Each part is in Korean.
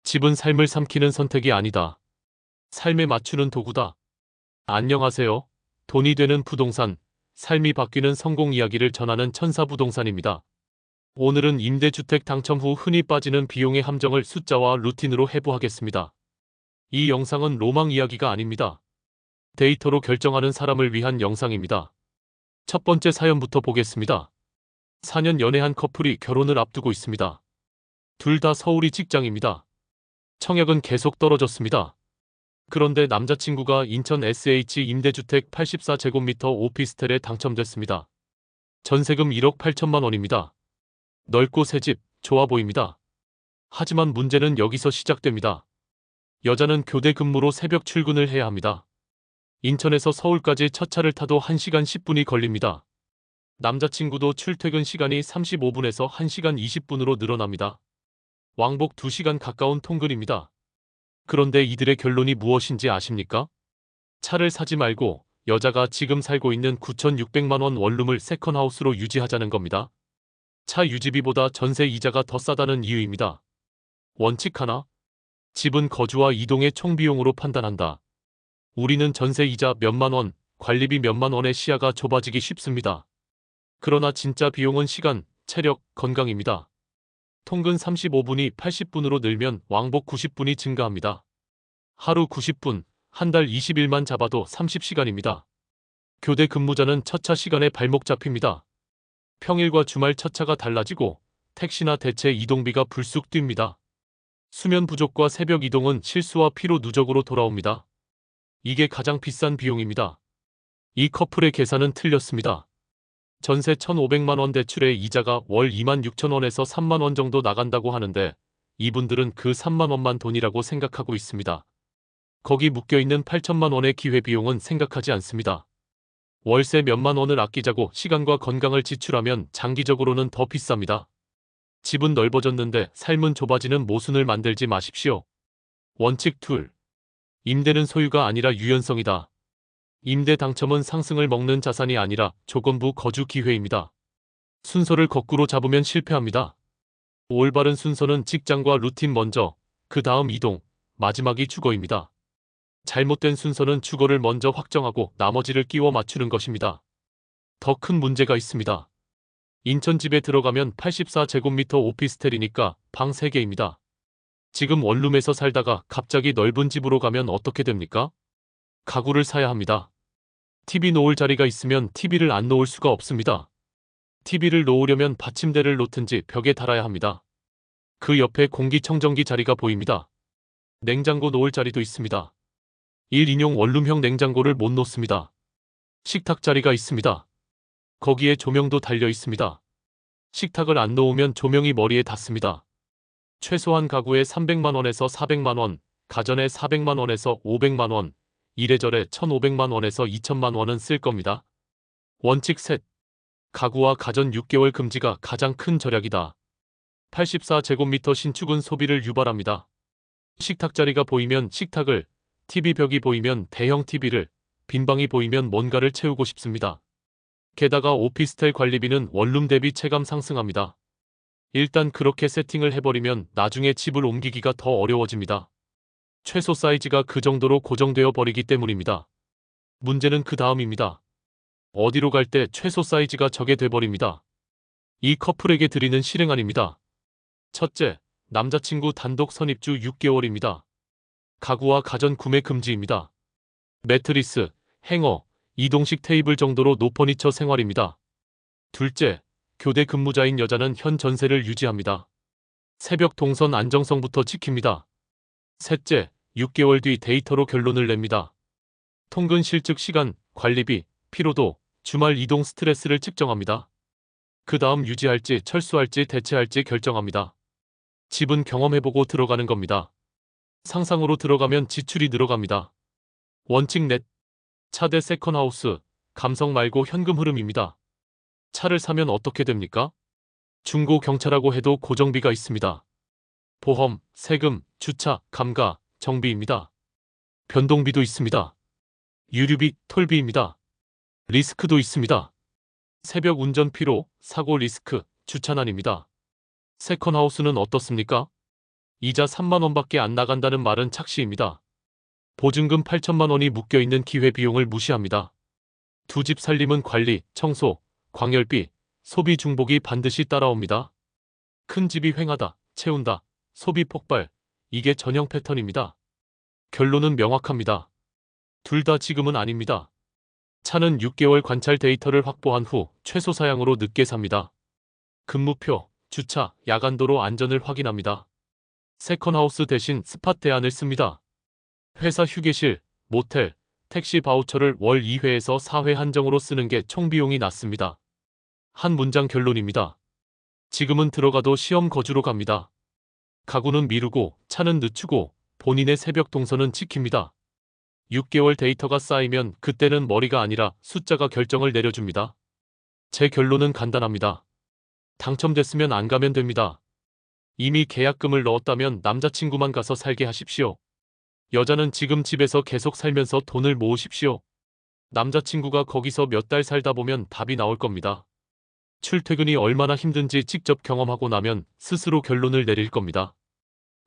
집은 삶을 삼키는 선택이 아니다. 삶에 맞추는 도구다. 안녕하세요. 돈이 되는 부동산, 삶이 바뀌는 성공 이야기를 전하는 천사부동산입니다. 오늘은 임대주택 당첨 후 흔히 빠지는 비용의 함정을 숫자와 루틴으로 해부하겠습니다. 이 영상은 로망 이야기가 아닙니다. 데이터로 결정하는 사람을 위한 영상입니다. 첫 번째 사연부터 보겠습니다. 4년 연애한 커플이 결혼을 앞두고 있습니다. 둘 다 서울이 직장입니다. 청약은 계속 떨어졌습니다. 그런데 남자친구가 인천 SH 임대주택 84제곱미터 오피스텔에 당첨됐습니다. 전세금 1억 8천만 원입니다. 넓고 새 집, 좋아 보입니다. 하지만 문제는 여기서 시작됩니다. 여자는 교대 근무로 새벽 출근을 해야 합니다. 인천에서 서울까지 첫 차를 타도 1시간 10분이 걸립니다. 남자친구도 출퇴근 시간이 35분에서 1시간 20분으로 늘어납니다. 왕복 2시간 가까운 통근입니다. 그런데 이들의 결론이 무엇인지 아십니까? 차를 사지 말고 여자가 지금 살고 있는 9,600만 원 원룸을 세컨하우스로 유지하자는 겁니다. 차 유지비보다 전세 이자가 더 싸다는 이유입니다. 원칙 하나, 집은 거주와 이동의 총비용으로 판단한다. 우리는 전세 이자 몇만 원, 관리비 몇만 원의 시야가 좁아지기 쉽습니다. 그러나 진짜 비용은 시간, 체력, 건강입니다. 통근 35분이 80분으로 늘면 왕복 90분이 증가합니다. 하루 90분, 한 달 20일만 잡아도 30시간입니다. 교대 근무자는 첫차 시간에 발목 잡힙니다. 평일과 주말 첫차가 달라지고 택시나 대체 이동비가 불쑥 뜁니다. 수면 부족과 새벽 이동은 실수와 피로 누적으로 돌아옵니다. 이게 가장 비싼 비용입니다. 이 커플의 계산은 틀렸습니다. 전세 1,500만 원 대출에 이자가 월 2만 6천 원에서 3만 원 정도 나간다고 하는데 이분들은 그 3만 원만 돈이라고 생각하고 있습니다. 거기 묶여있는 8천만 원의 기회비용은 생각하지 않습니다. 월세 몇만 원을 아끼자고 시간과 건강을 지출하면 장기적으로는 더 비쌉니다. 집은 넓어졌는데 삶은 좁아지는 모순을 만들지 마십시오. 원칙 2. 임대는 소유가 아니라 유연성이다. 임대 당첨은 상승을 먹는 자산이 아니라 조건부 거주 기회입니다. 순서를 거꾸로 잡으면 실패합니다. 올바른 순서는 직장과 루틴 먼저, 그 다음 이동, 마지막이 주거입니다. 잘못된 순서는 주거를 먼저 확정하고 나머지를 끼워 맞추는 것입니다. 더 큰 문제가 있습니다. 인천 집에 들어가면 84제곱미터 오피스텔이니까 방 3개입니다. 지금 원룸에서 살다가 갑자기 넓은 집으로 가면 어떻게 됩니까? 가구를 사야 합니다. TV 놓을 자리가 있으면 TV를 안 놓을 수가 없습니다. TV를 놓으려면 받침대를 놓든지 벽에 달아야 합니다. 그 옆에 공기청정기 자리가 보입니다. 냉장고 놓을 자리도 있습니다. 1인용 원룸형 냉장고를 못 놓습니다. 식탁 자리가 있습니다. 거기에 조명도 달려 있습니다. 식탁을 안 놓으면 조명이 머리에 닿습니다. 최소한 가구에 300만 원에서 400만 원, 가전에 400만 원에서 500만 원, 이래저래 1,500만 원에서 2천만 원은 쓸 겁니다. 원칙 셋. 가구와 가전 6개월 금지가 가장 큰 절약이다. 84제곱미터 신축은 소비를 유발합니다. 식탁 자리가 보이면 식탁을, TV 벽이 보이면 대형 TV를, 빈방이 보이면 뭔가를 채우고 싶습니다. 게다가 오피스텔 관리비는 원룸 대비 체감 상승합니다. 일단 그렇게 세팅을 해버리면 나중에 집을 옮기기가 더 어려워집니다. 최소 사이즈가 그 정도로 고정되어 버리기 때문입니다. 문제는 그 다음입니다. 어디로 갈 때 최소 사이즈가 저게 돼버립니다. 이 커플에게 드리는 실행안입니다. 첫째, 남자친구 단독 선입주 6개월입니다. 가구와 가전 구매 금지입니다. 매트리스, 행어, 이동식 테이블 정도로 노퍼니처 생활입니다. 둘째, 교대 근무자인 여자는 현 전세를 유지합니다. 새벽 동선 안정성부터 지킵니다. 셋째, 6개월 뒤 데이터로 결론을 냅니다. 통근 실측 시간, 관리비, 피로도, 주말 이동 스트레스를 측정합니다. 그 다음 유지할지 철수할지 대체할지 결정합니다. 집은 경험해보고 들어가는 겁니다. 상상으로 들어가면 지출이 늘어갑니다. 원칙 넷. 차 대 세컨하우스, 감성 말고 현금 흐름입니다. 차를 사면 어떻게 됩니까? 중고 경차라고 해도 고정비가 있습니다. 보험, 세금, 주차, 감가, 정비입니다. 변동비도 있습니다. 유류비, 톨비입니다. 리스크도 있습니다. 새벽 운전 피로, 사고 리스크, 주차난입니다. 세컨하우스는 어떻습니까? 이자 3만 원밖에 안 나간다는 말은 착시입니다. 보증금 8천만 원이 묶여있는 기회비용을 무시합니다. 두 집 살림은 관리, 청소, 광열비, 소비 중복이 반드시 따라옵니다. 큰 집이 횡하다, 채운다, 소비 폭발, 이게 전형 패턴입니다. 결론은 명확합니다. 둘 다 지금은 아닙니다. 차는 6개월 관찰 데이터를 확보한 후 최소 사양으로 늦게 삽니다. 근무표, 주차, 야간도로 안전을 확인합니다. 세컨하우스 대신 스팟 대안을 씁니다. 회사 휴게실, 모텔, 택시 바우처를 월 2회에서 4회 한정으로 쓰는 게 총 비용이 낮습니다. 한 문장 결론입니다. 지금은 들어가도 시험 거주로 갑니다. 가구는 미루고 차는 늦추고 본인의 새벽 동선은 지킵니다. 6개월 데이터가 쌓이면 그때는 머리가 아니라 숫자가 결정을 내려줍니다. 제 결론은 간단합니다. 당첨됐으면 안 가면 됩니다. 이미 계약금을 넣었다면 남자친구만 가서 살게 하십시오. 여자는 지금 집에서 계속 살면서 돈을 모으십시오. 남자친구가 거기서 몇 달 살다 보면 답이 나올 겁니다. 출퇴근이 얼마나 힘든지 직접 경험하고 나면 스스로 결론을 내릴 겁니다.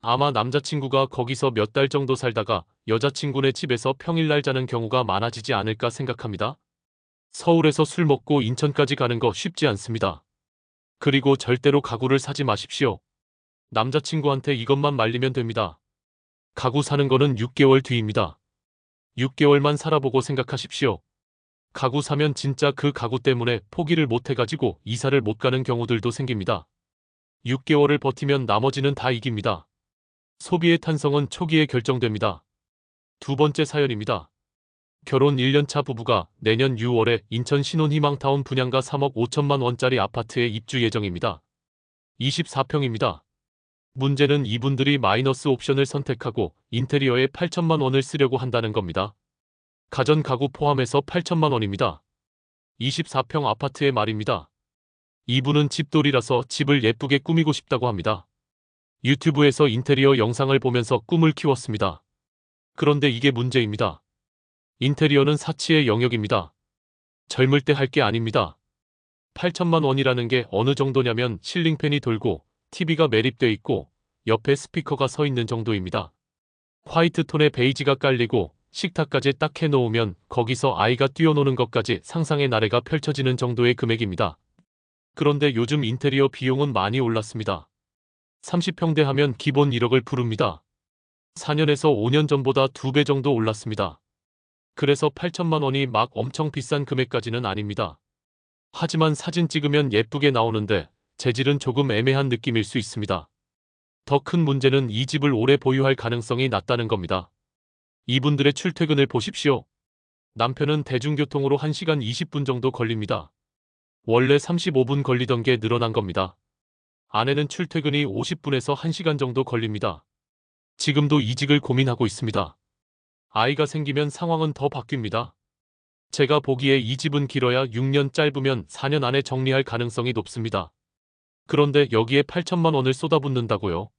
아마 남자친구가 거기서 몇 달 정도 살다가 여자친구네 집에서 평일날 자는 경우가 많아지지 않을까 생각합니다. 서울에서 술 먹고 인천까지 가는 거 쉽지 않습니다. 그리고 절대로 가구를 사지 마십시오. 남자친구한테 이것만 말리면 됩니다. 가구 사는 거는 6개월 뒤입니다. 6개월만 살아보고 생각하십시오. 가구 사면 진짜 그 가구 때문에 포기를 못 해가지고 이사를 못 가는 경우들도 생깁니다. 6개월을 버티면 나머지는 다 이깁니다. 소비의 탄성은 초기에 결정됩니다. 두 번째 사연입니다. 결혼 1년차 부부가 내년 6월에 인천 신혼희망타운 분양가 3억 5천만 원짜리 아파트에 입주 예정입니다. 24평입니다. 문제는 이분들이 마이너스 옵션을 선택하고 인테리어에 8천만 원을 쓰려고 한다는 겁니다. 가전 가구 포함해서 8천만 원입니다. 24평 아파트의 말입니다. 이분은 집돌이라서 집을 예쁘게 꾸미고 싶다고 합니다. 유튜브에서 인테리어 영상을 보면서 꿈을 키웠습니다. 그런데 이게 문제입니다. 인테리어는 사치의 영역입니다. 젊을 때 할 게 아닙니다. 8천만 원이라는 게 어느 정도냐면 실링팬이 돌고 TV가 매립돼 있고 옆에 스피커가 서 있는 정도입니다. 화이트 톤에 베이지가 깔리고 식탁까지 딱 해놓으면 거기서 아이가 뛰어노는 것까지 상상의 나래가 펼쳐지는 정도의 금액입니다. 그런데 요즘 인테리어 비용은 많이 올랐습니다. 30평대 하면 기본 1억을 부릅니다. 4년에서 5년 전보다 2배 정도 올랐습니다. 그래서 8천만 원이 막 엄청 비싼 금액까지는 아닙니다. 하지만 사진 찍으면 예쁘게 나오는데 재질은 조금 애매한 느낌일 수 있습니다. 더 큰 문제는 이 집을 오래 보유할 가능성이 낮다는 겁니다. 이분들의 출퇴근을 보십시오. 남편은 대중교통으로 1시간 20분 정도 걸립니다. 원래 35분 걸리던 게 늘어난 겁니다. 아내는 출퇴근이 50분에서 1시간 정도 걸립니다. 지금도 이직을 고민하고 있습니다. 아이가 생기면 상황은 더 바뀝니다. 제가 보기에 이 집은 길어야 6년, 짧으면 4년 안에 정리할 가능성이 높습니다. 그런데 여기에 8천만 원을 쏟아붓는다고요?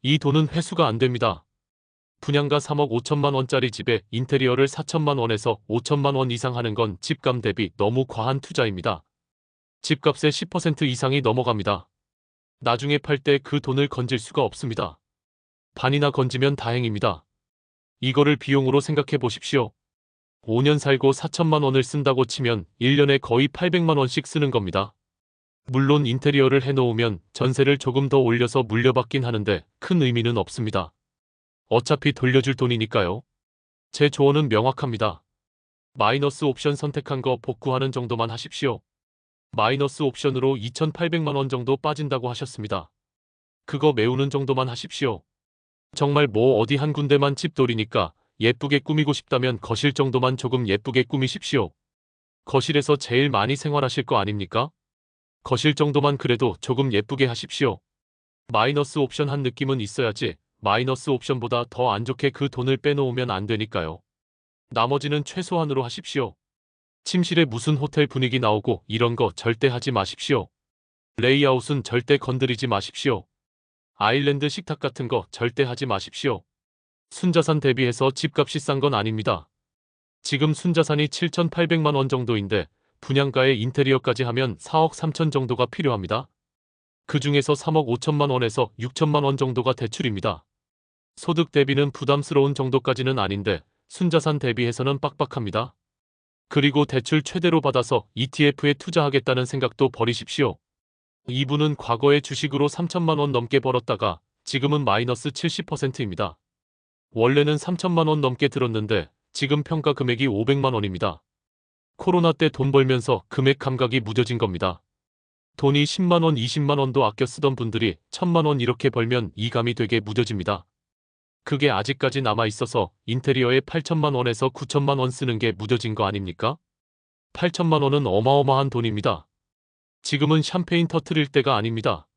이 돈은 회수가 안 됩니다. 분양가 3억 5천만 원짜리 집에 인테리어를 4천만 원에서 5천만 원 이상 하는 건 집감 대비 너무 과한 투자입니다. 집값의 10% 이상이 넘어갑니다. 나중에 팔 때 그 돈을 건질 수가 없습니다. 반이나 건지면 다행입니다. 이거를 비용으로 생각해 보십시오. 5년 살고 4천만 원을 쓴다고 치면 1년에 거의 800만 원씩 쓰는 겁니다. 물론 인테리어를 해놓으면 전세를 조금 더 올려서 물려받긴 하는데 큰 의미는 없습니다. 어차피 돌려줄 돈이니까요. 제 조언은 명확합니다. 마이너스 옵션 선택한 거 복구하는 정도만 하십시오. 마이너스 옵션으로 2,800만 원 정도 빠진다고 하셨습니다. 그거 메우는 정도만 하십시오. 정말 뭐 어디 한 군데만 집돌이니까 예쁘게 꾸미고 싶다면 거실 정도만 조금 예쁘게 꾸미십시오. 거실에서 제일 많이 생활하실 거 아닙니까? 거실 정도만 그래도 조금 예쁘게 하십시오. 마이너스 옵션 한 느낌은 있어야지 마이너스 옵션보다 더 안 좋게 그 돈을 빼놓으면 안 되니까요. 나머지는 최소한으로 하십시오. 침실에 무슨 호텔 분위기 나오고 이런 거 절대 하지 마십시오. 레이아웃은 절대 건드리지 마십시오. 아일랜드 식탁 같은 거 절대 하지 마십시오. 순자산 대비해서 집값이 싼 건 아닙니다. 지금 순자산이 7,800만 원 정도인데 분양가에 인테리어까지 하면 4억 3천 정도가 필요합니다. 그 중에서 3억 5천만 원에서 6천만 원 정도가 대출입니다. 소득 대비는 부담스러운 정도까지는 아닌데 순자산 대비해서는 빡빡합니다. 그리고 대출 최대로 받아서 ETF에 투자하겠다는 생각도 버리십시오. 이분은 과거에 주식으로 3천만 원 넘게 벌었다가 지금은 마이너스 70%입니다. 원래는 3천만 원 넘게 들었는데 지금 평가 금액이 500만 원입니다. 코로나 때 돈 벌면서 금액 감각이 무뎌진 겁니다. 돈이 10만 원, 20만 원도 아껴 쓰던 분들이 1,000만 원 이렇게 벌면 이 감이 되게 무뎌집니다. 그게 아직까지 남아있어서 인테리어에 8천만 원에서 9천만 원 쓰는 게 무뎌진 거 아닙니까? 8천만 원은 어마어마한 돈입니다. 지금은 샴페인 터트릴 때가 아닙니다.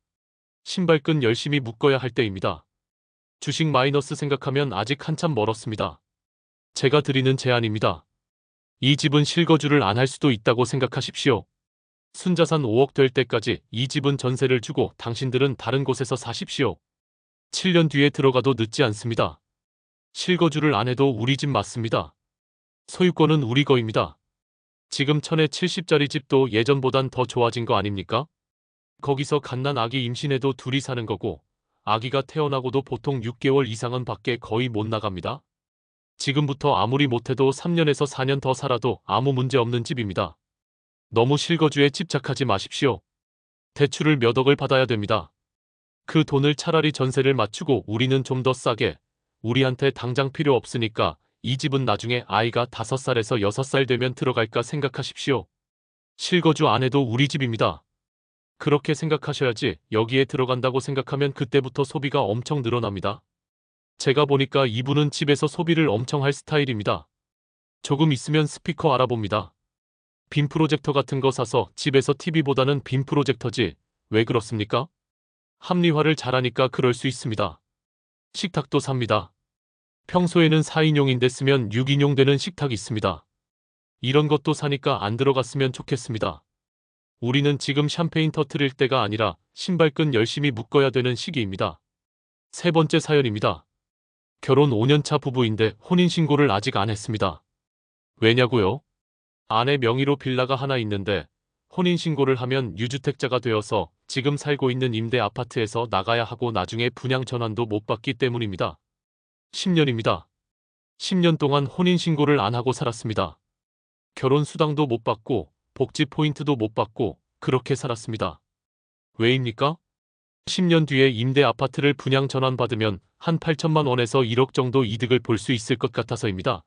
신발끈 열심히 묶어야 할 때입니다. 주식 마이너스 생각하면 아직 한참 멀었습니다. 제가 드리는 제안입니다. 이 집은 실거주를 안 할 수도 있다고 생각하십시오. 순자산 5억 될 때까지 이 집은 전세를 주고 당신들은 다른 곳에서 사십시오. 7년 뒤에 들어가도 늦지 않습니다. 실거주를 안 해도 우리 집 맞습니다. 소유권은 우리 거입니다. 지금 1070짜리 집도 예전보단 더 좋아진 거 아닙니까? 거기서 갓난 아기 임신해도 둘이 사는 거고 아기가 태어나고도 보통 6개월 이상은 밖에 거의 못 나갑니다. 지금부터 아무리 못해도 3년에서 4년 더 살아도 아무 문제 없는 집입니다. 너무 실거주에 집착하지 마십시오. 대출을 몇 억을 받아야 됩니다. 그 돈을 차라리 전세를 맞추고 우리는 좀 더 싸게, 우리한테 당장 필요 없으니까 이 집은 나중에 아이가 5살에서 6살 되면 들어갈까 생각하십시오. 실거주 안 해도 우리 집입니다. 그렇게 생각하셔야지 여기에 들어간다고 생각하면 그때부터 소비가 엄청 늘어납니다. 제가 보니까 이분은 집에서 소비를 엄청 할 스타일입니다. 조금 있으면 스피커 알아봅니다. 빔 프로젝터 같은 거 사서 집에서 TV보다는 빔 프로젝터지 왜 그렇습니까? 합리화를 잘하니까 그럴 수 있습니다. 식탁도 삽니다. 평소에는 4인용인데 쓰면 6인용 되는 식탁 있습니다. 이런 것도 사니까 안 들어갔으면 좋겠습니다. 우리는 지금 샴페인 터트릴 때가 아니라 신발끈 열심히 묶어야 되는 시기입니다. 세 번째 사연입니다. 결혼 5년차 부부인데 혼인신고를 아직 안 했습니다. 왜냐고요? 아내 명의로 빌라가 하나 있는데 혼인신고를 하면 유주택자가 되어서 지금 살고 있는 임대 아파트에서 나가야 하고 나중에 분양 전환도 못 받기 때문입니다. 10년입니다. 10년 동안 혼인신고를 안 하고 살았습니다. 결혼 수당도 못 받고 복지 포인트도 못 받고 그렇게 살았습니다. 왜입니까? 10년 뒤에 임대 아파트를 분양 전환받으면 한 8천만 원에서 1억 정도 이득을 볼 수 있을 것 같아서입니다.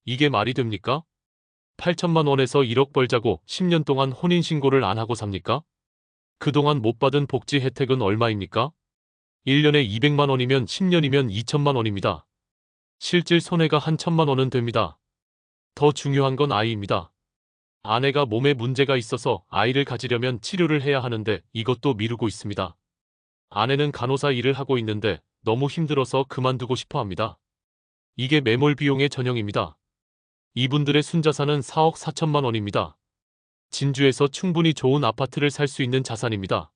이게 말이 됩니까? 8천만 원에서 1억 벌자고 10년 동안 혼인신고를 안 하고 삽니까? 그동안 못 받은 복지 혜택은 얼마입니까? 1년에 200만 원이면 10년이면 2천만 원입니다. 실질 손해가 한 1천만 원은 됩니다. 더 중요한 건 아이입니다. 아내가 몸에 문제가 있어서 아이를 가지려면 치료를 해야 하는데 이것도 미루고 있습니다. 아내는 간호사 일을 하고 있는데 너무 힘들어서 그만두고 싶어 합니다. 이게 매몰 비용의 전형입니다. 이분들의 순자산은 4억 4천만 원입니다. 진주에서 충분히 좋은 아파트를 살 수 있는 자산입니다.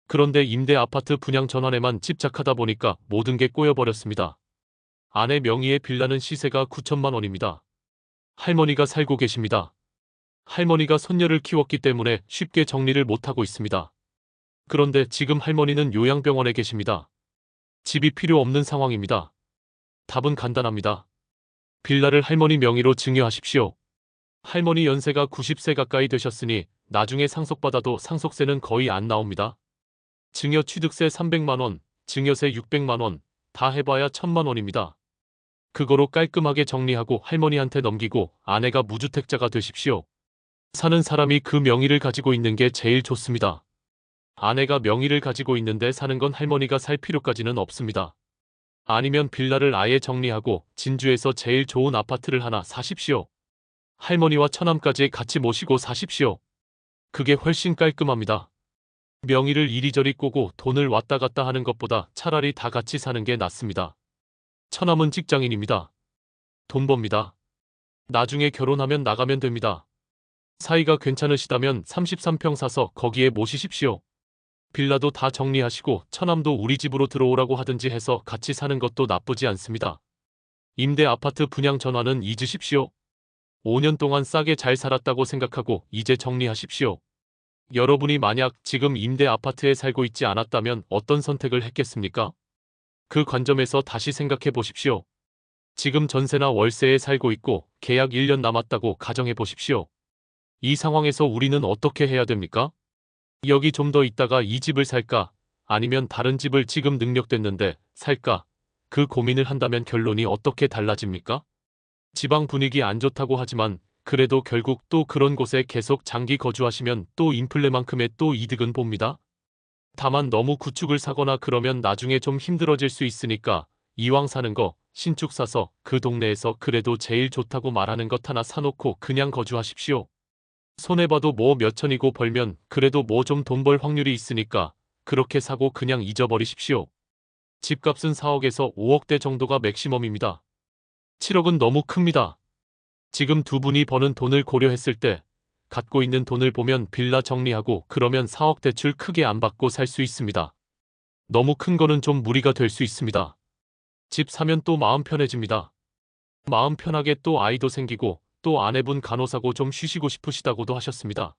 그런데 임대 아파트 분양 전환에만 집착하다 보니까 모든 게 꼬여버렸습니다. 아내 명의의 빌라는 시세가 9천만 원입니다. 할머니가 살고 계십니다. 할머니가 손녀를 키웠기 때문에 쉽게 정리를 못하고 있습니다. 그런데 지금 할머니는 요양병원에 계십니다. 집이 필요 없는 상황입니다. 답은 간단합니다. 빌라를 할머니 명의로 증여하십시오. 할머니 연세가 90세 가까이 되셨으니 나중에 상속받아도 상속세는 거의 안 나옵니다. 증여 취득세 300만 원, 증여세 600만 원, 다 해봐야 1,000만 원입니다. 그거로 깔끔하게 정리하고 할머니한테 넘기고 아내가 무주택자가 되십시오. 사는 사람이 그 명의를 가지고 있는 게 제일 좋습니다. 아내가 명의를 가지고 있는데 사는 건 할머니가 살 필요까지는 없습니다. 아니면 빌라를 아예 정리하고 진주에서 제일 좋은 아파트를 하나 사십시오. 할머니와 처남까지 같이 모시고 사십시오. 그게 훨씬 깔끔합니다. 명의를 이리저리 꼬고 돈을 왔다 갔다 하는 것보다 차라리 다 같이 사는 게 낫습니다. 처남은 직장인입니다. 돈 법니다. 나중에 결혼하면 나가면 됩니다. 사이가 괜찮으시다면 33평 사서 거기에 모시십시오. 빌라도 다 정리하시고 처남도 우리 집으로 들어오라고 하든지 해서 같이 사는 것도 나쁘지 않습니다. 임대 아파트 분양 전환은 잊으십시오. 5년 동안 싸게 잘 살았다고 생각하고 이제 정리하십시오. 여러분이 만약 지금 임대 아파트에 살고 있지 않았다면 어떤 선택을 했겠습니까? 그 관점에서 다시 생각해 보십시오. 지금 전세나 월세에 살고 있고 계약 1년 남았다고 가정해 보십시오. 이 상황에서 우리는 어떻게 해야 됩니까? 여기 좀 더 있다가 이 집을 살까? 아니면 다른 집을 지금 능력됐는데 살까? 그 고민을 한다면 결론이 어떻게 달라집니까? 지방 분위기 안 좋다고 하지만 그래도 결국 또 그런 곳에 계속 장기 거주하시면 또 인플레만큼의 또 이득은 봅니다. 다만 너무 구축을 사거나 그러면 나중에 좀 힘들어질 수 있으니까 이왕 사는 거 신축 사서 그 동네에서 그래도 제일 좋다고 말하는 것 하나 사놓고 그냥 거주하십시오. 손해봐도 뭐 몇천이고 벌면 그래도 뭐 좀 돈 벌 확률이 있으니까 그렇게 사고 그냥 잊어버리십시오. 집값은 4억에서 5억대 정도가 맥시멈입니다. 7억은 너무 큽니다. 지금 두 분이 버는 돈을 고려했을 때 갖고 있는 돈을 보면 빌라 정리하고 그러면 4억 대출 크게 안 받고 살 수 있습니다. 너무 큰 거는 좀 무리가 될 수 있습니다. 집 사면 또 마음 편해집니다. 마음 편하게 또 아이도 생기고 또 아내분 간호사고 좀 쉬시고 싶으시다고도 하셨습니다.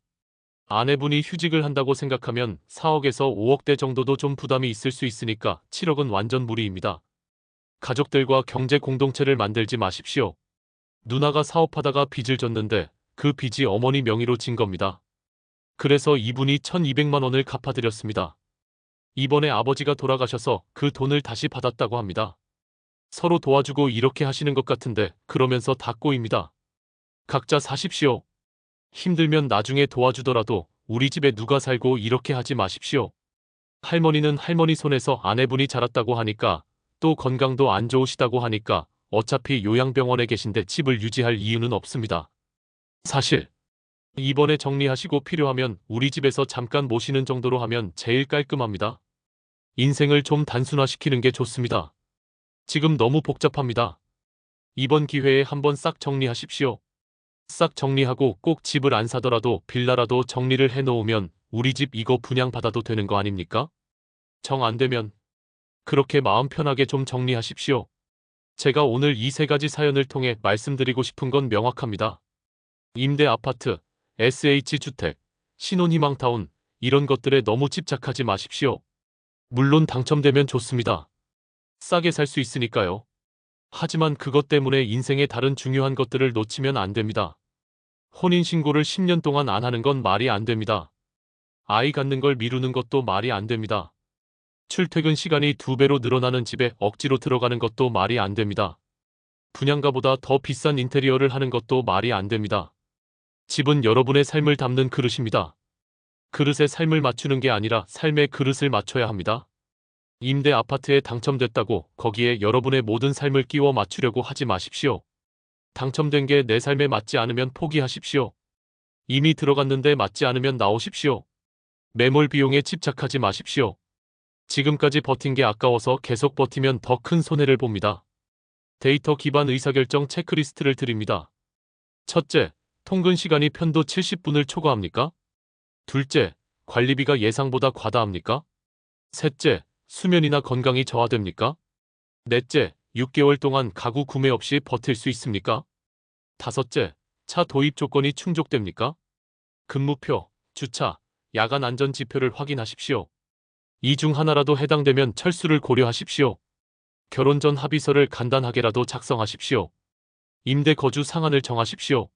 아내분이 휴직을 한다고 생각하면 4억에서 5억대 정도도 좀 부담이 있을 수 있으니까 7억은 완전 무리입니다. 가족들과 경제 공동체를 만들지 마십시오. 누나가 사업하다가 빚을 졌는데 그 빚이 어머니 명의로 진 겁니다. 그래서 이분이 1200만 원을 갚아드렸습니다. 이번에 아버지가 돌아가셔서 그 돈을 다시 받았다고 합니다. 서로 도와주고 이렇게 하시는 것 같은데 그러면서 다 꼬입니다. 각자 사십시오. 힘들면 나중에 도와주더라도 우리 집에 누가 살고 이렇게 하지 마십시오. 할머니는 할머니 손에서 아내분이 자랐다고 하니까 또 건강도 안 좋으시다고 하니까 어차피 요양병원에 계신데 집을 유지할 이유는 없습니다. 사실 이번에 정리하시고 필요하면 우리 집에서 잠깐 모시는 정도로 하면 제일 깔끔합니다. 인생을 좀 단순화시키는 게 좋습니다. 지금 너무 복잡합니다. 이번 기회에 한번 싹 정리하십시오. 싹 정리하고 꼭 집을 안 사더라도 빌라라도 정리를 해놓으면 우리 집 이거 분양받아도 되는 거 아닙니까? 정 안 되면 그렇게 마음 편하게 좀 정리하십시오. 제가 오늘 이 세 가지 사연을 통해 말씀드리고 싶은 건 명확합니다. 임대 아파트, SH주택, 신혼희망타운 이런 것들에 너무 집착하지 마십시오. 물론 당첨되면 좋습니다. 싸게 살 수 있으니까요. 하지만 그것 때문에 인생의 다른 중요한 것들을 놓치면 안 됩니다. 혼인신고를 10년 동안 안 하는 건 말이 안 됩니다. 아이 갖는 걸 미루는 것도 말이 안 됩니다. 출퇴근 시간이 2배로 늘어나는 집에 억지로 들어가는 것도 말이 안 됩니다. 분양가보다 더 비싼 인테리어를 하는 것도 말이 안 됩니다. 집은 여러분의 삶을 담는 그릇입니다. 그릇에 삶을 맞추는 게 아니라 삶의 그릇을 맞춰야 합니다. 임대 아파트에 당첨됐다고 거기에 여러분의 모든 삶을 끼워 맞추려고 하지 마십시오. 당첨된 게 내 삶에 맞지 않으면 포기하십시오. 이미 들어갔는데 맞지 않으면 나오십시오. 매몰 비용에 집착하지 마십시오. 지금까지 버틴 게 아까워서 계속 버티면 더 큰 손해를 봅니다. 데이터 기반 의사결정 체크리스트를 드립니다. 첫째, 통근 시간이 편도 70분을 초과합니까? 둘째, 관리비가 예상보다 과다합니까? 셋째, 수면이나 건강이 저하됩니까? 넷째, 6개월 동안 가구 구매 없이 버틸 수 있습니까? 다섯째, 차 도입 조건이 충족됩니까? 근무표, 주차, 야간 안전 지표를 확인하십시오. 이 중 하나라도 해당되면 철수를 고려하십시오. 결혼 전 합의서를 간단하게라도 작성하십시오. 임대 거주 상한을 정하십시오.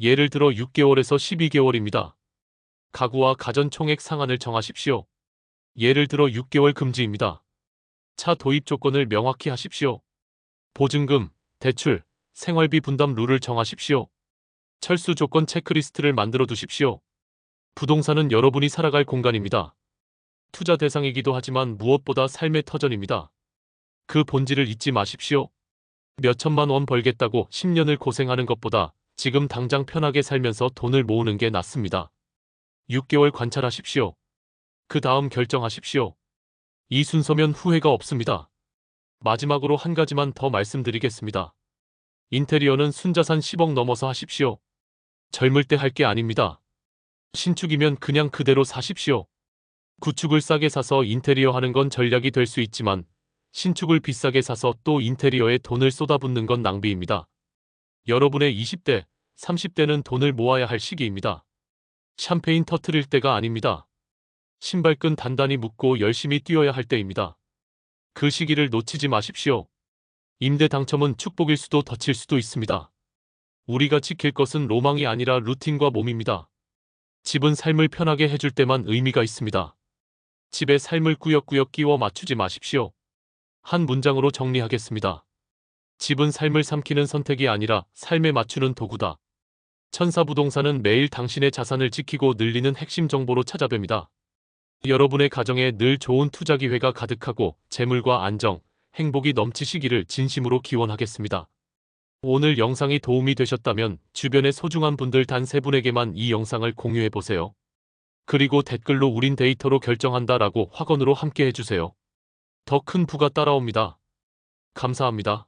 예를 들어 6개월에서 12개월입니다. 가구와 가전 총액 상한을 정하십시오. 예를 들어 6개월 금지입니다. 차 도입 조건을 명확히 하십시오. 보증금, 대출, 생활비 분담 룰을 정하십시오. 철수 조건 체크리스트를 만들어 두십시오. 부동산은 여러분이 살아갈 공간입니다. 투자 대상이기도 하지만 무엇보다 삶의 터전입니다. 그 본질을 잊지 마십시오. 몇천만 원 벌겠다고 10년을 고생하는 것보다 지금 당장 편하게 살면서 돈을 모으는 게 낫습니다. 6개월 관찰하십시오. 그 다음 결정하십시오. 이 순서면 후회가 없습니다. 마지막으로 한 가지만 더 말씀드리겠습니다. 인테리어는 순자산 10억 넘어서 하십시오. 젊을 때 할 게 아닙니다. 신축이면 그냥 그대로 사십시오. 구축을 싸게 사서 인테리어 하는 건 전략이 될 수 있지만 신축을 비싸게 사서 또 인테리어에 돈을 쏟아붓는 건 낭비입니다. 여러분의 20대, 30대는 돈을 모아야 할 시기입니다. 샴페인 터트릴 때가 아닙니다. 신발끈 단단히 묶고 열심히 뛰어야 할 때입니다. 그 시기를 놓치지 마십시오. 임대 당첨은 축복일 수도 덧칠 수도 있습니다. 우리가 지킬 것은 로망이 아니라 루틴과 몸입니다. 집은 삶을 편하게 해줄 때만 의미가 있습니다. 집에 삶을 꾸역꾸역 끼워 맞추지 마십시오. 한 문장으로 정리하겠습니다. 집은 삶을 삼키는 선택이 아니라 삶에 맞추는 도구다. 천사부동산은 매일 당신의 자산을 지키고 늘리는 핵심 정보로 찾아뵙니다. 여러분의 가정에 늘 좋은 투자 기회가 가득하고 재물과 안정, 행복이 넘치시기를 진심으로 기원하겠습니다. 오늘 영상이 도움이 되셨다면 주변의 소중한 분들 단 3분에게만 이 영상을 공유해보세요. 그리고 댓글로 우린 데이터로 결정한다 라고 확언으로 함께 해주세요. 더 큰 부가 따라옵니다. 감사합니다.